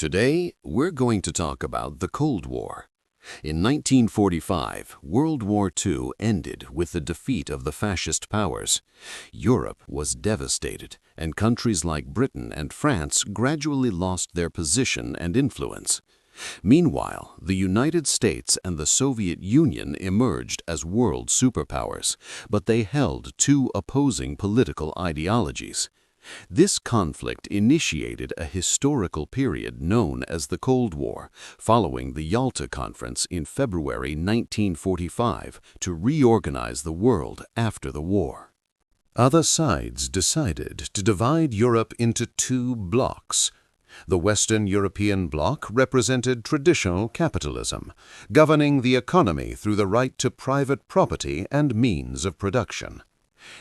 Today, we're going to talk about the Cold War. In 1945, World War II ended with the defeat of the fascist powers. Europe was devastated, and countries like Britain and France gradually lost their position and influence. Meanwhile, the United States and the Soviet Union emerged as world superpowers, but they held two opposing political ideologies. This conflict initiated a historical period known as the Cold War, following the Yalta Conference in February 1945 to reorganize the world after the war. Other sides decided to divide Europe into two blocs. The Western European bloc represented traditional capitalism, governing the economy through the right to private property and means of production.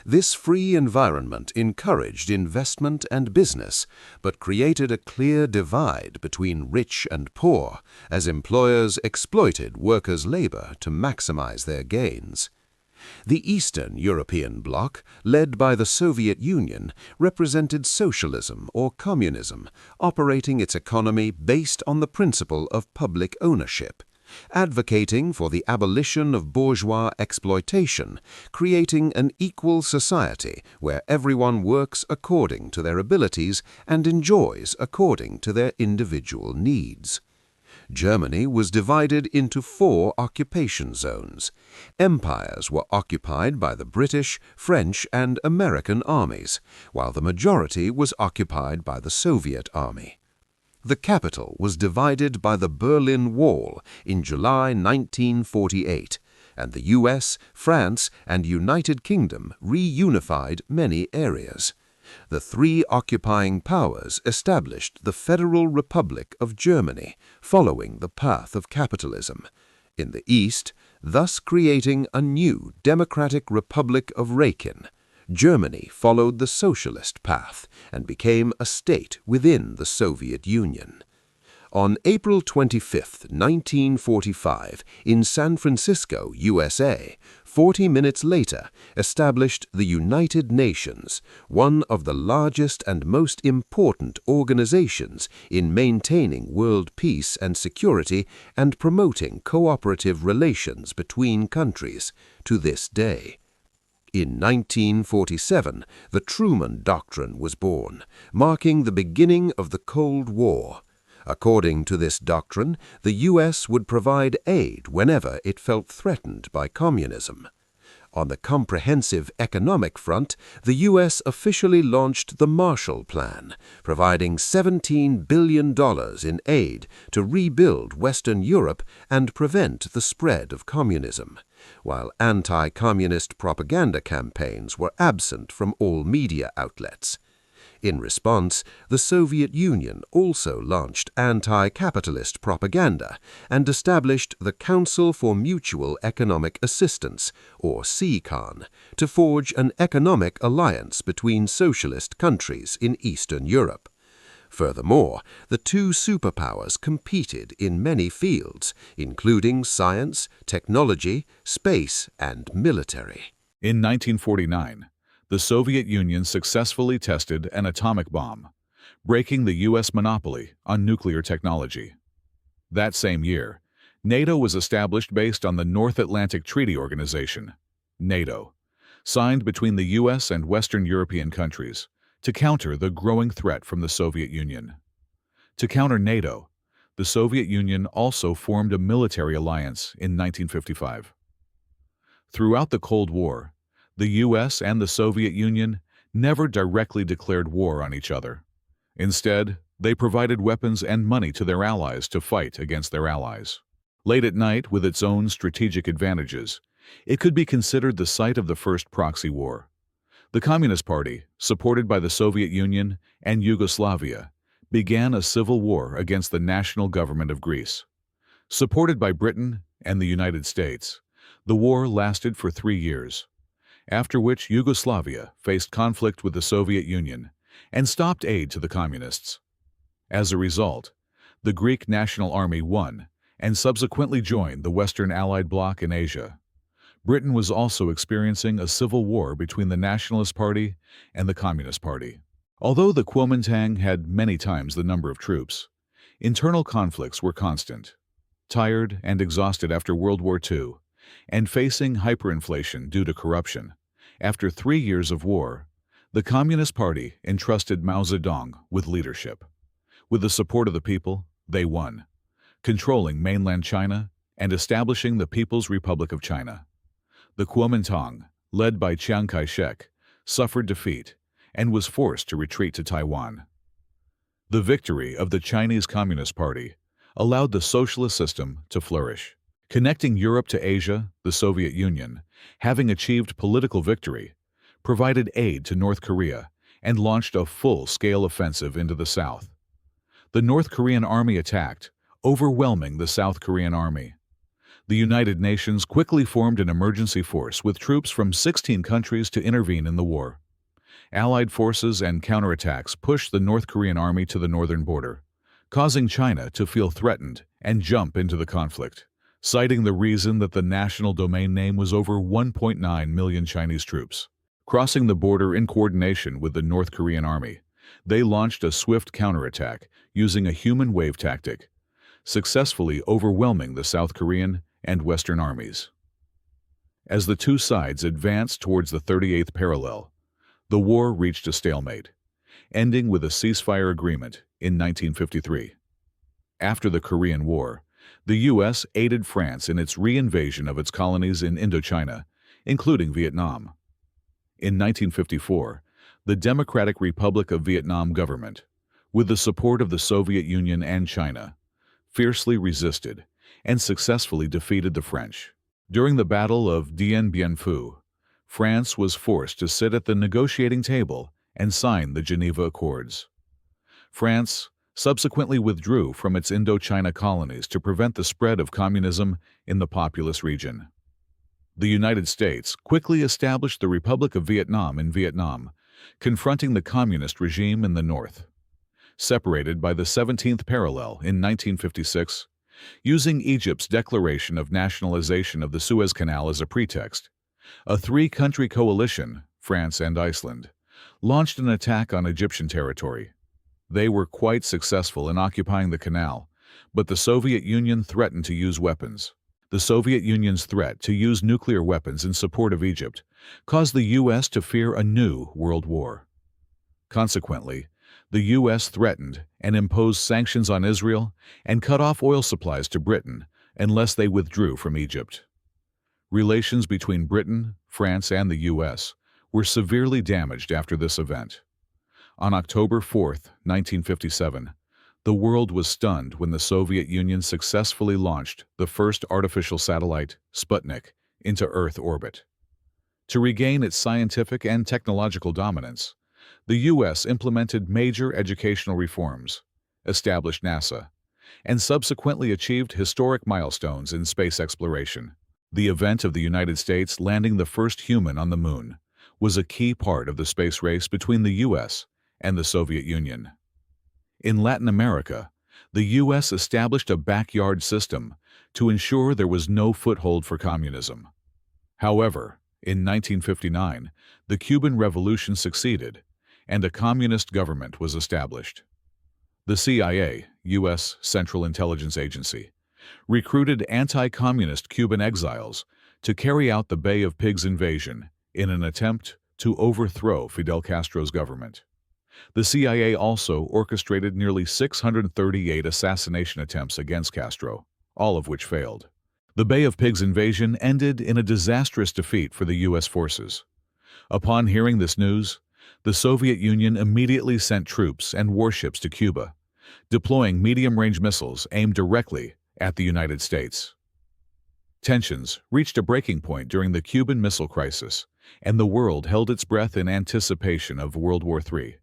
This free environment encouraged investment and business, but created a clear divide between rich and poor, as employers exploited workers' labor to maximize their gains. The Eastern European bloc, led by the Soviet Union, represented socialism or communism, operating its economy based on the principle of public ownership, advocating for the abolition of bourgeois exploitation, creating an equal society where everyone works according to their abilities and enjoys according to their individual needs. Germany was divided into 4 occupation zones. Empires were occupied by the British, French, and American armies, while the majority was occupied by the Soviet Army. The capital was divided by the Berlin Wall in July 1948, and the US, France, and United Kingdom reunified many areas. The 3 occupying powers established the Federal Republic of Germany, following the path of capitalism. In the East, thus creating a new Democratic Republic of Rachin, Germany followed the socialist path and became a state within the Soviet Union. On April 25, 1945, in San Francisco, USA, 40 minutes later, established the United Nations, one of the largest and most important organizations in maintaining world peace and security and promoting cooperative relations between countries to this day. In 1947, the Truman Doctrine was born, marking the beginning of the Cold War. According to this doctrine, the U.S. would provide aid whenever it felt threatened by communism. On the comprehensive economic front, the U.S. officially launched the Marshall Plan, providing $17 billion in aid to rebuild Western Europe and prevent the spread of communism, while anti-communist propaganda campaigns were absent from all media outlets. In response, the Soviet Union also launched anti-capitalist propaganda and established the Council for Mutual Economic Assistance, or CECON, to forge an economic alliance between socialist countries in Eastern Europe. Furthermore, the two superpowers competed in many fields, including science, technology, space, and military. In 1949, the Soviet Union successfully tested an atomic bomb, breaking the U.S. monopoly on nuclear technology. That same year, NATO was established based on the North Atlantic Treaty Organization, NATO, signed between the U.S. and Western European countries to counter the growing threat from the Soviet Union. To counter NATO, the Soviet Union also formed a military alliance in 1955. Throughout the Cold War, the U.S. and the Soviet Union never directly declared war on each other. Instead, they provided weapons and money to their allies to fight against their allies. Late at night, with its own strategic advantages, it could be considered the site of the first proxy war. The Communist Party, supported by the Soviet Union and Yugoslavia, began a civil war against the national government of Greece. Supported by Britain and the United States, the war lasted for 3 years, after which Yugoslavia faced conflict with the Soviet Union and stopped aid to the Communists. As a result, the Greek National Army won and subsequently joined the Western Allied bloc in Asia. Britain was also experiencing a civil war between the Nationalist Party and the Communist Party. Although the Kuomintang had many times the number of troops, Internal conflicts were constant. Tired and exhausted after World War II, and facing hyperinflation due to corruption, after 3 years of war, the Communist Party entrusted Mao Zedong with leadership. With the support of the people, they won, controlling mainland China and establishing the People's Republic of China. The Kuomintang, led by Chiang Kai-shek, suffered defeat and was forced to retreat to Taiwan. The victory of the Chinese Communist Party allowed the socialist system to flourish. Connecting Europe to Asia, the Soviet Union, having achieved political victory, provided aid to North Korea and launched a full-scale offensive into the South. The North Korean army attacked, overwhelming the South Korean army. The United Nations quickly formed an emergency force with troops from 16 countries to intervene in the war. Allied forces and counterattacks pushed the North Korean army to the northern border, causing China to feel threatened and jump into the conflict, citing the reason that the national domain name was over 1.9 million Chinese troops. Crossing the border in coordination with the North Korean army, they launched a swift counterattack using a human wave tactic, successfully overwhelming the South Korean and Western armies. As the two sides advanced towards the 38th parallel, the war reached a stalemate, ending with a ceasefire agreement in 1953. After the Korean War, the U.S. aided France in its reinvasion of its colonies in Indochina, including Vietnam. In 1954, the Democratic Republic of Vietnam government, with the support of the Soviet Union and China, fiercely resisted and successfully defeated the French. During the Battle of Dien Bien Phu, France was forced to sit at the negotiating table and sign the Geneva Accords. France subsequently withdrew from its Indochina colonies to prevent the spread of communism in the populous region. The United States quickly established the Republic of Vietnam in Vietnam, confronting the communist regime in the north. Separated by the 17th parallel in 1956, using Egypt's declaration of nationalization of the Suez Canal as a pretext, a three-country coalition, France and Iceland, launched an attack on Egyptian territory. They were quite successful in occupying the canal, but the Soviet Union threatened to use weapons. The Soviet Union's threat to use nuclear weapons in support of Egypt caused the U.S. to fear a new world war. Consequently, the U.S. threatened and imposed sanctions on Israel and cut off oil supplies to Britain unless they withdrew from Egypt. Relations between Britain, France, and the U.S. were severely damaged after this event. On October 4, 1957, the world was stunned when the Soviet Union successfully launched the first artificial satellite, Sputnik, into Earth orbit. To regain its scientific and technological dominance, the U.S. implemented major educational reforms, established NASA, and subsequently achieved historic milestones in space exploration. The event of the United States landing the first human on the moon was a key part of the space race between the U.S. and the Soviet Union. In Latin America, the U.S. established a backyard system to ensure there was no foothold for communism. However, in 1959, the Cuban Revolution succeeded, and a communist government was established. The CIA, U.S. Central Intelligence Agency, recruited anti-communist Cuban exiles to carry out the Bay of Pigs invasion in an attempt to overthrow Fidel Castro's government. The CIA also orchestrated nearly 638 assassination attempts against Castro, all of which failed. The Bay of Pigs invasion ended in a disastrous defeat for the U.S. forces. Upon hearing this news, the Soviet Union immediately sent troops and warships to Cuba, deploying medium-range missiles aimed directly at the United States. Tensions reached a breaking point during the Cuban Missile Crisis, and the world held its breath in anticipation of World War III.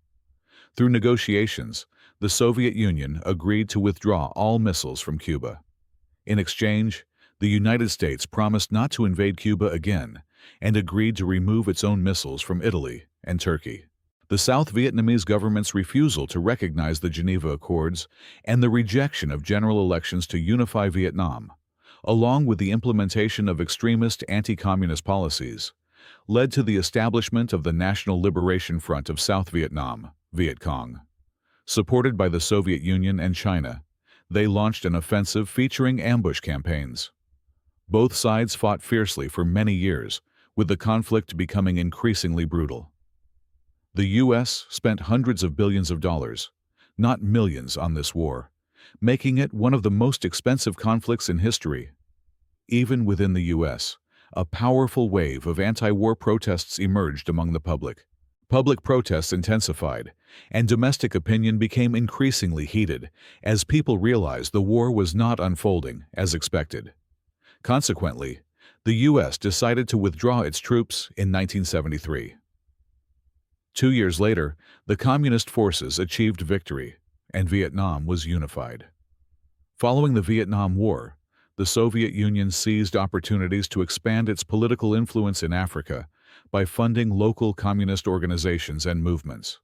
Through negotiations, the Soviet Union agreed to withdraw all missiles from Cuba. In exchange, the United States promised not to invade Cuba again and agreed to remove its own missiles from Italy and Turkey. The South Vietnamese government's refusal to recognize the Geneva Accords and the rejection of general elections to unify Vietnam, along with the implementation of extremist anti-communist policies, led to the establishment of the National Liberation Front of South Vietnam, Viet Cong. Supported by the Soviet Union and China, They launched an offensive featuring ambush campaigns. Both sides fought fiercely for many years, with the conflict becoming increasingly brutal. The U.S. spent hundreds of billions of dollars, not millions, on this war, making it one of the most expensive conflicts in history. Even within the U.S., a powerful wave of anti-war protests emerged among the public. Public protests intensified, and domestic opinion became increasingly heated as people realized the war was not unfolding as expected. Consequently, the U.S. decided to withdraw its troops in 1973. 2 years later, the Communist forces achieved victory, and Vietnam was unified. Following the Vietnam War, the Soviet Union seized opportunities to expand its political influence in Africa by funding local communist organizations and movements.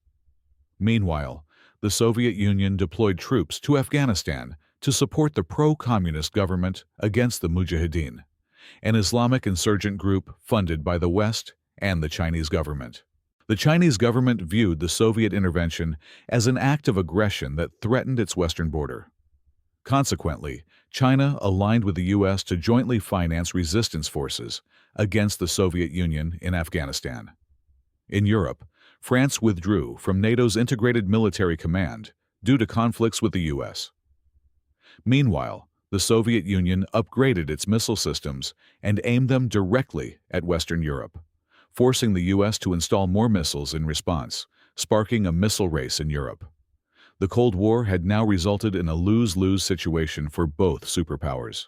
Meanwhile, the Soviet Union deployed troops to Afghanistan to support the pro-communist government against the Mujahideen, an Islamic insurgent group funded by the West and the Chinese government. The Chinese government viewed the Soviet intervention as an act of aggression that threatened its western border. Consequently, China aligned with the U.S. to jointly finance resistance forces against the Soviet Union in Afghanistan. In Europe, France withdrew from NATO's integrated military command due to conflicts with the U.S. Meanwhile, the Soviet Union upgraded its missile systems and aimed them directly at Western Europe, forcing the U.S. to install more missiles in response, sparking a missile race in Europe. The Cold War had now resulted in a lose-lose situation for both superpowers.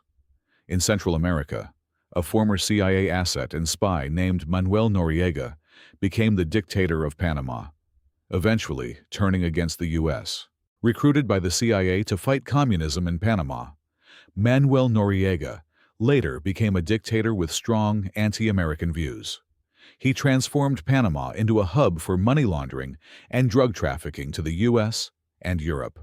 In Central America, a former CIA asset and spy named Manuel Noriega became the dictator of Panama, eventually turning against the U.S. Recruited by the CIA to fight communism in Panama, Manuel Noriega later became a dictator with strong anti-American views. He transformed Panama into a hub for money laundering and drug trafficking to the U.S. and Europe.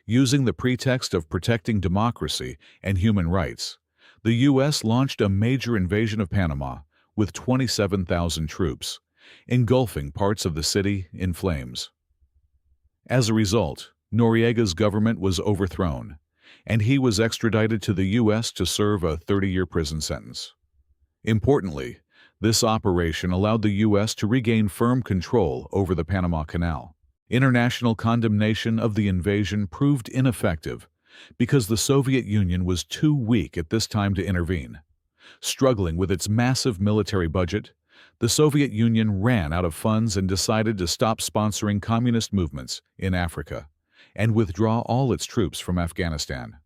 Using the pretext of protecting democracy and human rights, the U.S. launched a major invasion of Panama with 27,000 troops, engulfing parts of the city in flames. As a result, Noriega's government was overthrown, and he was extradited to the U.S. to serve a 30-year prison sentence. Importantly, this operation allowed the U.S. to regain firm control over the Panama Canal. International condemnation of the invasion proved ineffective because the Soviet Union was too weak at this time to intervene. Struggling with its massive military budget, the Soviet Union ran out of funds and decided to stop sponsoring communist movements in Africa and withdraw all its troops from Afghanistan.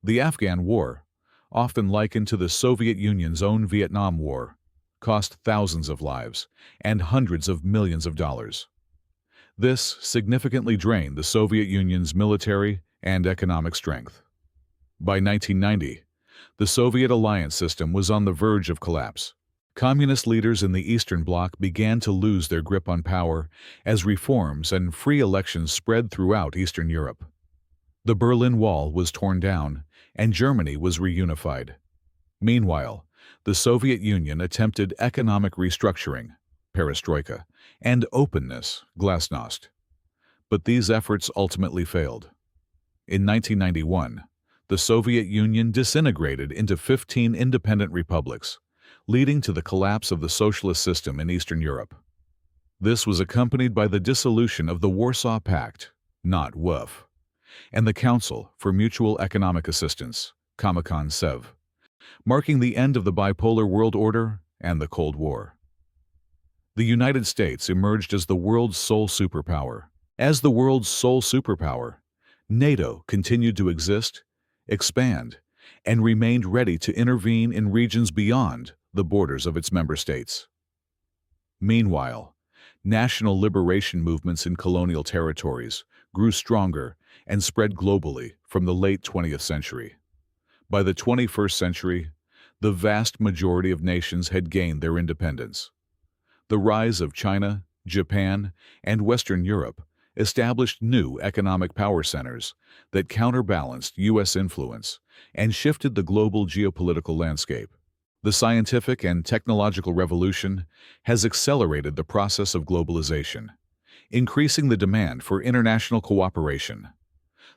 The Afghan War, often likened to the Soviet Union's own Vietnam War, cost thousands of lives and hundreds of millions of dollars. This significantly drained the Soviet Union's military and economic strength. By 1990, the Soviet alliance system was on the verge of collapse. Communist leaders in the Eastern Bloc began to lose their grip on power as reforms and free elections spread throughout Eastern Europe. The Berlin Wall was torn down, and Germany was reunified. Meanwhile, the Soviet Union attempted economic restructuring, perestroika, and openness, glasnost. But these efforts ultimately failed. In 1991, the Soviet Union disintegrated into 15 independent republics, leading to the collapse of the socialist system in Eastern Europe. This was accompanied by the dissolution of the Warsaw Pact, not WEF, and the Council for Mutual Economic Assistance, Comecon-Sev, marking the end of the bipolar world order and the Cold War. The United States emerged as the world's sole superpower. As the world's sole superpower, NATO continued to exist, expand, and remained ready to intervene in regions beyond the borders of its member states. Meanwhile, national liberation movements in colonial territories grew stronger and spread globally from the late 20th century. By the 21st century, the vast majority of nations had gained their independence. The rise of China, Japan, and Western Europe established new economic power centers that counterbalanced U.S. influence and shifted the global geopolitical landscape. The scientific and technological revolution has accelerated the process of globalization, increasing the demand for international cooperation.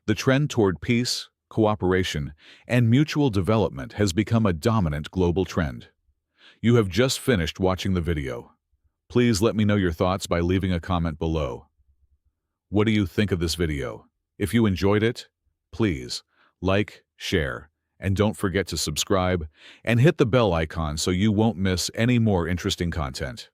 The trend toward peace, cooperation, and mutual development has become a dominant global trend. You have just finished watching the video. Please let me know your thoughts by leaving a comment below. What do you think of this video? If you enjoyed it, please like, share, and don't forget to subscribe and hit the bell icon so you won't miss any more interesting content.